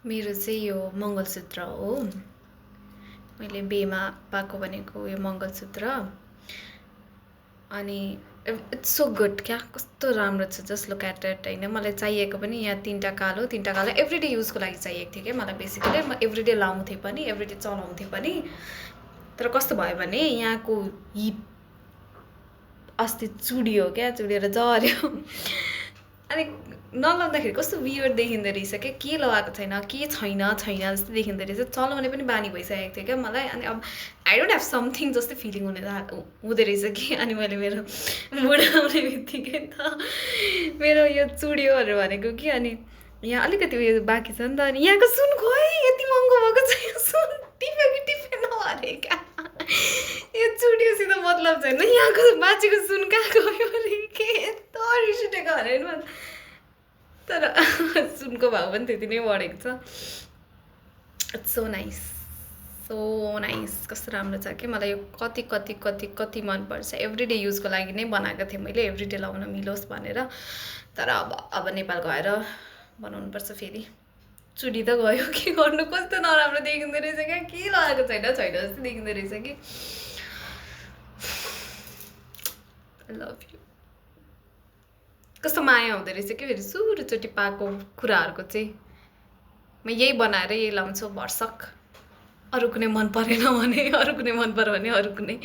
मेरो चाहिँ यो मङ्गलसूत्र हो। मैले बेमा पाएको भनेको यो मङ्गलसूत्र। अनि इट्स सो गुड क्या, कस्तो राम्रो छ। जस्ट लुक एट इट होइन। मलाई चाहिएको पनि यहाँ तिनवटा कालो एभ्रिडे युजको लागि चाहिएको थियो क्या मलाई। बेसिकली म एभ्रिडे लाउँथेँ पनि, एभ्रिडे चलाउँथेँ पनि। तर कस्तो भयो भने यहाँको हिप अस्ति चुडियो क्या, चुडेर झऱ्यो। अनि नलाउँदाखेरि कस्तो वियर देखिँदो रहेछ क्या, के लगाएको छैन के छैन जस्तो देखिँदो रहेछ। चलाउने पनि बानी भइसकेको थियो क्या मलाई। अनि अब आई डोन्ट ह्याभ समथिङ जस्तै फिलिङ हुँदो रहेछ कि। अनि मैले मेरो बुढा आउने बित्तिकै त मेरो यो चुडियोहरू भनेको कि। अनि यहाँ अलिकति उयो बाँकी छ नि त। अनि यहाँको सुन खोइ यति महँगो भएको छ यो सुन, टिप्यो कि टिप्यो नभरे क्या। यो चुडियोसित मतलब छैन, यहाँको बाँचेको सुन कहाँ गयो अरे के यस्तो रिस उठेको अरे। तर सुनको भाउ पनि त्यति नै बढेको छ। It's so nice, so nice. कस्तो राम्रो छ कि। मलाई यो कति कति कति कति मनपर्छ। एभ्रिडे युजको लागि नै बनाएको थिएँ मैले, एभ्रिडे लाउन मिलोस् भनेर। तर अब नेपाल गएर बनाउनुपर्छ फेरि। चुडी त गयो, के गर्नु। कस्तो नराम्रो देखिँदो रहेछ क्या, के लगाएको छैन जस्तो देखिँदो रहेछ कि। I love you. कस्तो माया हुँदो रहेछ कि फेरि सुरुचोटि पाएको कुराहरूको चाहिँ। म यही बनाएर यही लाउँछु भरसक। अरू कुनै मन परेन भने, अरू कुनै मन पर्यो भने अरू कुनै।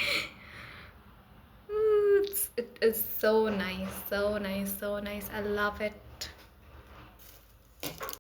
It is so nice, so nice, so nice. I love it.